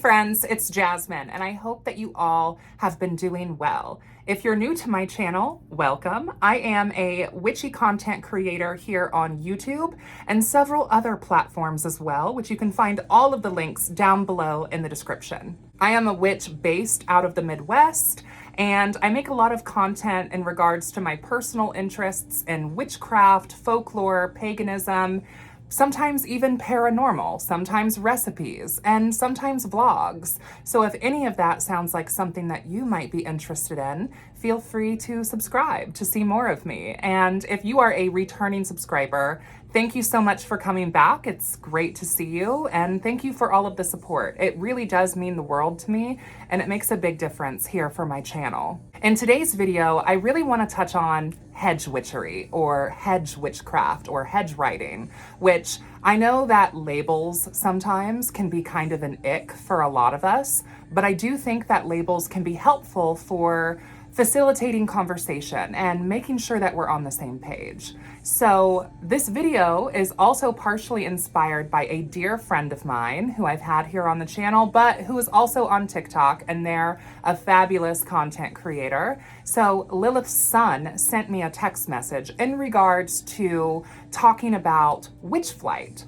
friends, it's Jasmine, and I hope that you all have been doing well. If you're new to my channel, welcome. I am a witchy content creator here on YouTube and several other platforms as well, which you can find all of the links down below in the description. I am a witch based out of the Midwest, and I make a lot of content in regards to my personal interests in witchcraft, folklore, paganism, sometimes even paranormal, sometimes recipes, and sometimes vlogs. So if any of that sounds like something that you might be interested in, feel free to subscribe to see more of me. And if you are a returning subscriber, thank you so much for coming back. It's great to see you, and thank you for all of the support. It really does mean the world to me, and it makes a big difference here for my channel. In today's video, I really want to touch on hedge witchery, or hedge witchcraft, or hedge writing, which I know that labels sometimes can be kind of an ick for a lot of us, but I do think that labels can be helpful for facilitating conversation and making sure that we're on the same page. So this video is also partially inspired by a dear friend of mine who I've had here on the channel, but who is also on TikTok, and they're a fabulous content creator. So Lilith's son sent me a text message in regards to talking about witchflight.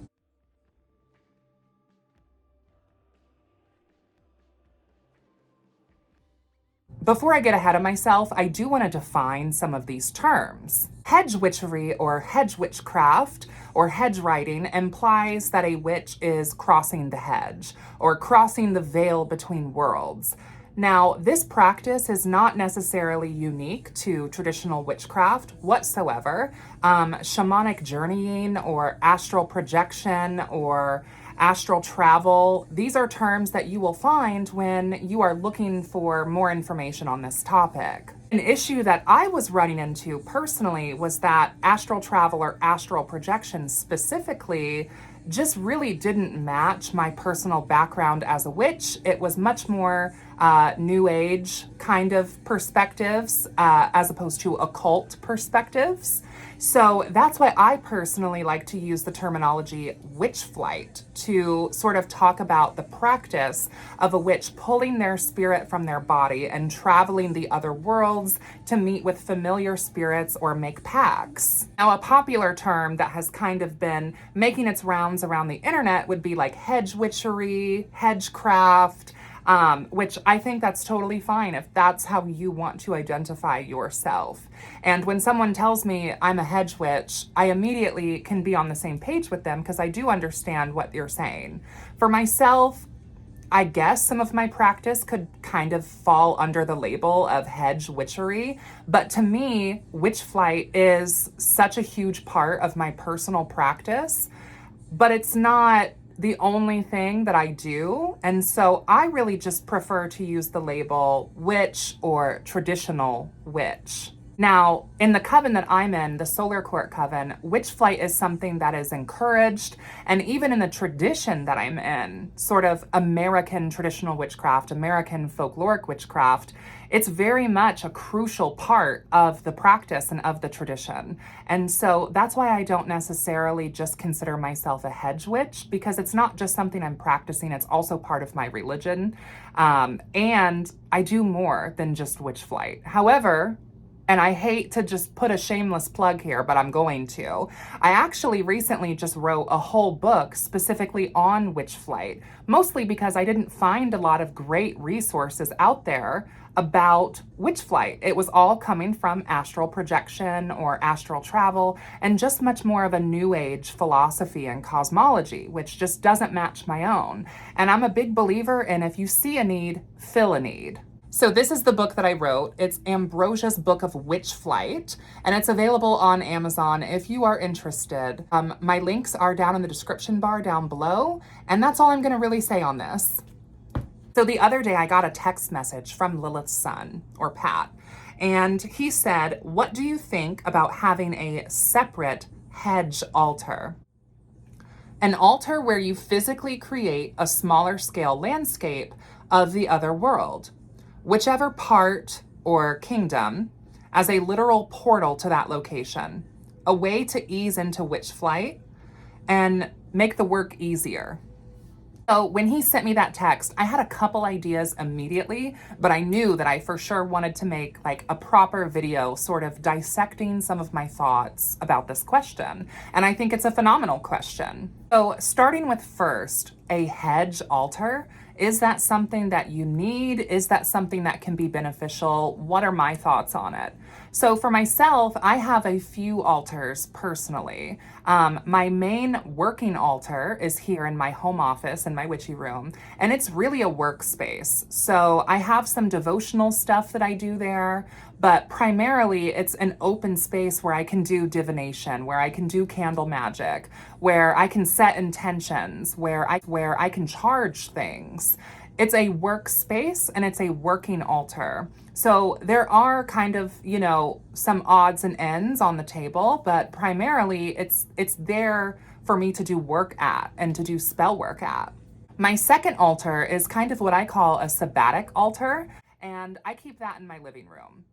Before I get ahead of myself, I do want to define some of these terms. Hedge witchery or hedge witchcraft or hedge writing implies that a witch is crossing the hedge or crossing the veil between worlds. Now, this practice is not necessarily unique to traditional witchcraft whatsoever. Shamanic journeying or astral projection or astral travel, these are terms that you will find when you are looking for more information on this topic. An issue that I was running into personally was that astral travel or astral projection specifically just really didn't match my personal background as a witch. It was much more new age kind of perspectives as opposed to occult perspectives. So that's why I personally like to use the terminology witchflight to sort of talk about the practice of a witch pulling their spirit from their body and traveling the other worlds to meet with familiar spirits or make pacts. Now, a popular term that has kind of been making its rounds around the internet would be like hedge witchery, hedgecraft, which I think that's totally fine if that's how you want to identify yourself. And when someone tells me I'm a hedge witch, I immediately can be on the same page with them because I do understand what you're saying. For myself, I guess some of my practice could kind of fall under the label of hedge witchery, but to me, witchflight is such a huge part of my personal practice, but it's not the only thing that I do. And so I really just prefer to use the label witch or traditional witch. Now, in the coven that I'm in, the Solar Court Coven, witchflight is something that is encouraged, and even in the tradition that I'm in, sort of American traditional witchcraft, American folkloric witchcraft, it's very much a crucial part of the practice and of the tradition. And so that's why I don't necessarily just consider myself a hedge witch, because it's not just something I'm practicing, it's also part of my religion. And I do more than just witchflight. However, and I hate to just put a shameless plug here, but I'm going to. I actually recently just wrote a whole book specifically on witchflight, mostly because I didn't find a lot of great resources out there about witchflight. It was all coming from astral projection or astral travel and just much more of a new age philosophy and cosmology, which just doesn't match my own. And I'm a big believer in if you see a need, fill a need. So this is the book that I wrote. It's Ambrosia's Book of Witchflight, and it's available on Amazon if you are interested. My links are down in the description bar down below, and that's all I'm gonna really say on this. So the other day I got a text message from Lilith's son, or Pat, and he said, "What do you think about having a separate hedge altar? An altar where you physically create a smaller scale landscape of the other world, whichever part or kingdom, as a literal portal to that location, a way to ease into witchflight and make the work easier." So when he sent me that text, I had a couple ideas immediately, but I knew that I for sure wanted to make like a proper video sort of dissecting some of my thoughts about this question. And I think it's a phenomenal question. So starting with first, a hedge altar. Is that something that you need? Is that something that can be beneficial? What are my thoughts on it? So for myself, I have a few altars personally. My main working altar is here in my home office in my witchy room, and it's really a workspace. So I have some devotional stuff that I do there, but primarily it's an open space where I can do divination, where I can do candle magic, where I can set intentions, where I can charge things. It's a workspace and it's a working altar. So there are kind of, some odds and ends on the table, but primarily it's there for me to do work at and to do spell work at. My second altar is kind of what I call a sabbatic altar, and I keep that in my living room.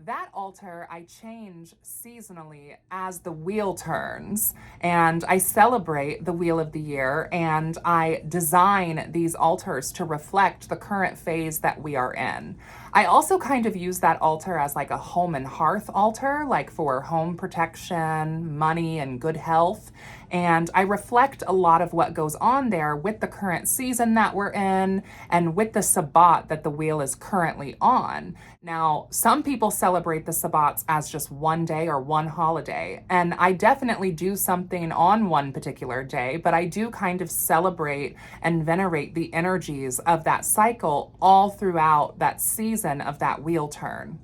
That altar I change seasonally as the wheel turns, and I celebrate the wheel of the year, and I design these altars to reflect the current phase that we are in. I also kind of use that altar as like a home and hearth altar, like for home protection, money, and good health. And I reflect a lot of what goes on there with the current season that we're in and with the Sabbat that the wheel is currently on. Now, some people celebrate the Sabbats as just one day or one holiday, and I definitely do something on one particular day, but I do kind of celebrate and venerate the energies of that cycle all throughout that season of that wheel turn.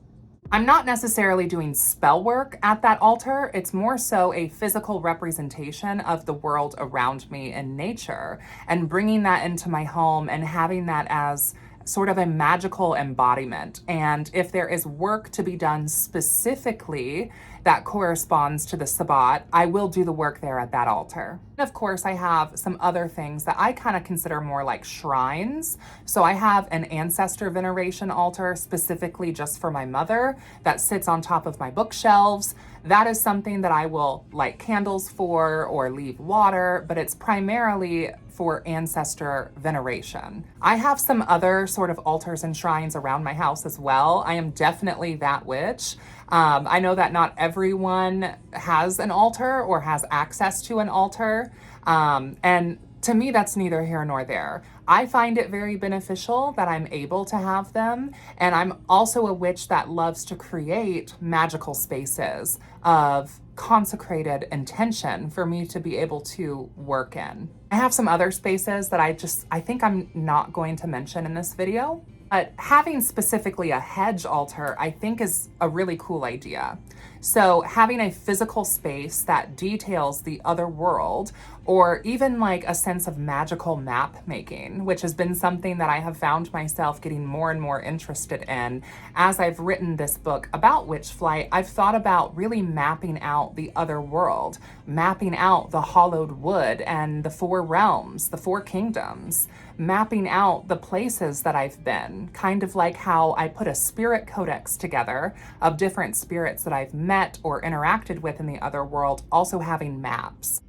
I'm not necessarily doing spell work at that altar. It's more so a physical representation of the world around me in nature, and bringing that into my home and having that as sort of a magical embodiment. And if there is work to be done specifically that corresponds to the Sabbat, I will do the work there at that altar. And of course, I have some other things that I kind of consider more like shrines. So I have an ancestor veneration altar specifically just for my mother that sits on top of my bookshelves. That is something that I will light candles for or leave water, but it's primarily for ancestor veneration. I have some other sort of altars and shrines around my house as well. I am definitely that witch. I know that not everyone has an altar or has access to an altar. And to me, that's neither here nor there. I find it very beneficial that I'm able to have them. And I'm also a witch that loves to create magical spaces of consecrated intention for me to be able to work in. I have some other spaces that I think I'm not going to mention in this video. But having specifically a hedge altar, I think, is a really cool idea. So having a physical space that details the other world, or even like a sense of magical map making, which has been something that I have found myself getting more and more interested in. As I've written this book about witchflight, I've thought about really mapping out the other world, mapping out the hollowed wood and the four realms, the four kingdoms, mapping out the places that I've been, kind of like how I put a spirit codex together of different spirits that I've met or interacted with in the other world, also having maps.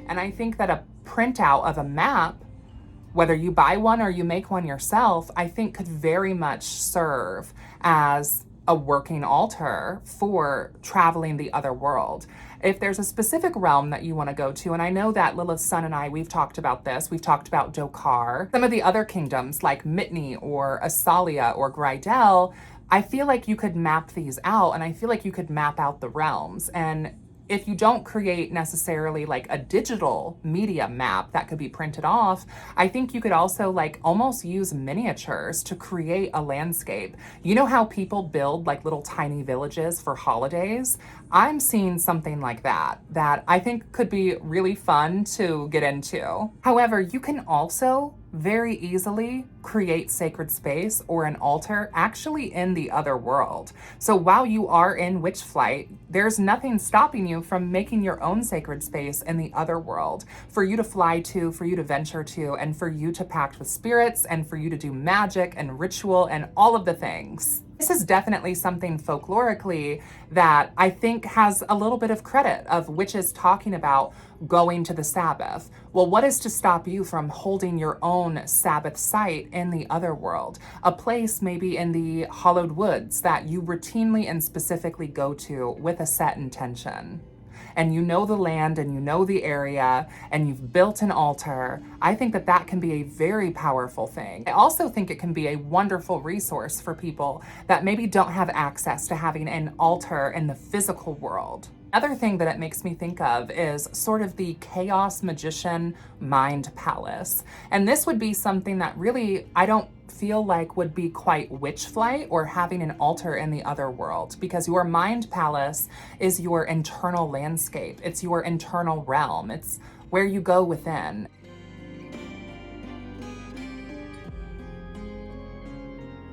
And I think that a printout of a map, whether you buy one or you make one yourself, I think could very much serve as a working altar for traveling the other world. If there's a specific realm that you want to go to, and I know that Lilith's son and I, we've talked about this, we've talked about Dokar, some of the other kingdoms like Mitni or Asalia or Grydel, I feel like you could map these out, and I feel like you could map out the realms. And if you don't create necessarily like a digital media map that could be printed off, I think you could also like almost use miniatures to create a landscape. You know how people build like little tiny villages for holidays? I'm seeing something like that I think could be really fun to get into. However, you can also very easily create sacred space or an altar actually in the other world. So while you are in witchflight, there's nothing stopping you from making your own sacred space in the other world for you to fly to, for you to venture to, and for you to pact with spirits, and for you to do magic and ritual and all of the things. This is definitely something folklorically that I think has a little bit of credit of witches talking about going to the Sabbath. Well, what is to stop you from holding your own Sabbath site in the other world? A place maybe in the hollowed woods that you routinely and specifically go to with a set intention. And you know the land and you know the area and you've built an altar. I think that that can be a very powerful thing. I also think it can be a wonderful resource for people that maybe don't have access to having an altar in the physical world. Another thing that it makes me think of is sort of the chaos magician mind palace. And this would be something that really I don't feel like would be quite witchflight or having an altar in the other world, because your mind palace is your internal landscape. It's your internal realm. It's where you go within.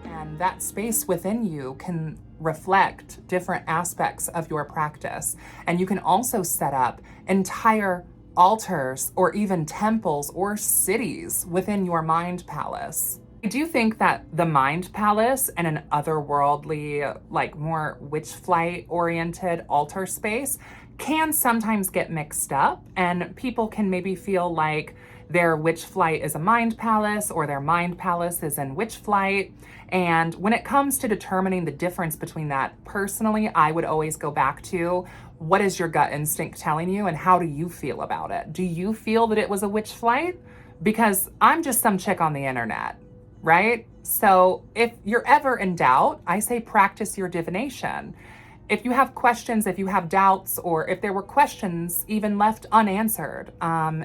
And that space within you can reflect different aspects of your practice. And you can also set up entire altars or even temples or cities within your mind palace. I do think that the mind palace and an otherworldly, like more witchflight oriented altar space can sometimes get mixed up, and people can maybe feel like their witchflight is a mind palace or their mind palace is in witchflight. And when it comes to determining the difference between that, personally, I would always go back to what is your gut instinct telling you and how do you feel about it? Do you feel that it was a witchflight? Because I'm just some chick on the internet, right? So if you're ever in doubt, I say practice your divination. If you have questions, if you have doubts, or if there were questions even left unanswered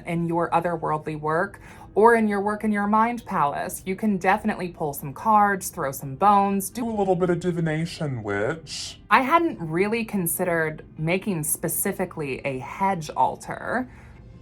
in your otherworldly work or in your work in your mind palace, you can definitely pull some cards, throw some bones, Do a little bit of divination, witch. I hadn't really considered making specifically a hedge altar,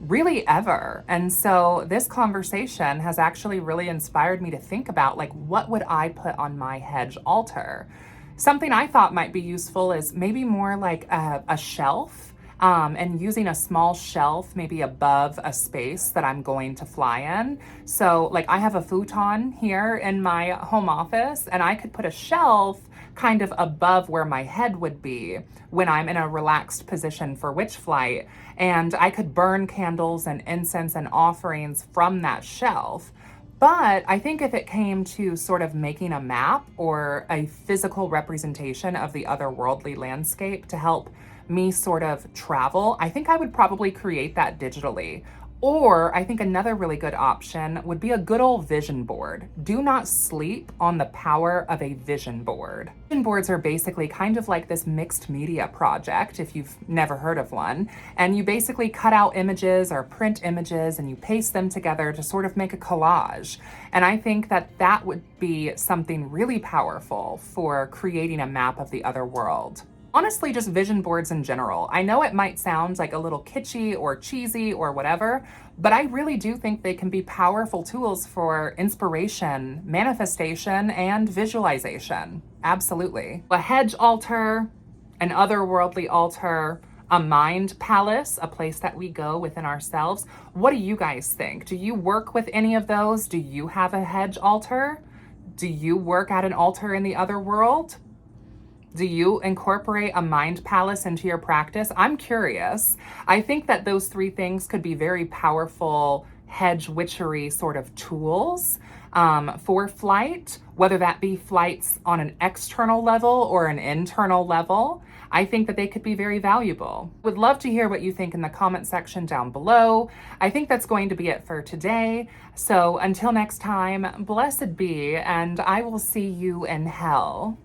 really ever. And so this conversation has actually really inspired me to think about, like, what would I put on my hedge altar? Something I thought might be useful is maybe more like a shelf, and using a small shelf maybe above a space that I'm going to fly in. So like I have a futon here in my home office, and I could put a shelf kind of above where my head would be when I'm in a relaxed position for witch flight. And I could burn candles and incense and offerings from that shelf. But I think if it came to sort of making a map or a physical representation of the otherworldly landscape to help me sort of travel, I think I would probably create that digitally. Or I think another really good option would be a good old vision board. Do not sleep on the power of a vision board. Vision boards are basically kind of like this mixed media project, if you've never heard of one. And you basically cut out images or print images and you paste them together to sort of make a collage. And I think that that would be something really powerful for creating a map of the other world. Honestly, just vision boards in general. I know it might sound like a little kitschy or cheesy or whatever, but I really do think they can be powerful tools for inspiration, manifestation, and visualization. Absolutely. A hedge altar, an otherworldly altar, a mind palace, a place that we go within ourselves. What do you guys think? Do you work with any of those? Do you have a hedge altar? Do you work at an altar in the other world? Do you incorporate a mind palace into your practice? I'm curious. I think that those three things could be very powerful hedge witchery sort of tools for flight, whether that be flights on an external level or an internal level. I think that they could be very valuable. Would love to hear what you think in the comment section down below. I think that's going to be it for today. So until next time, blessed be, and I will see you in hell.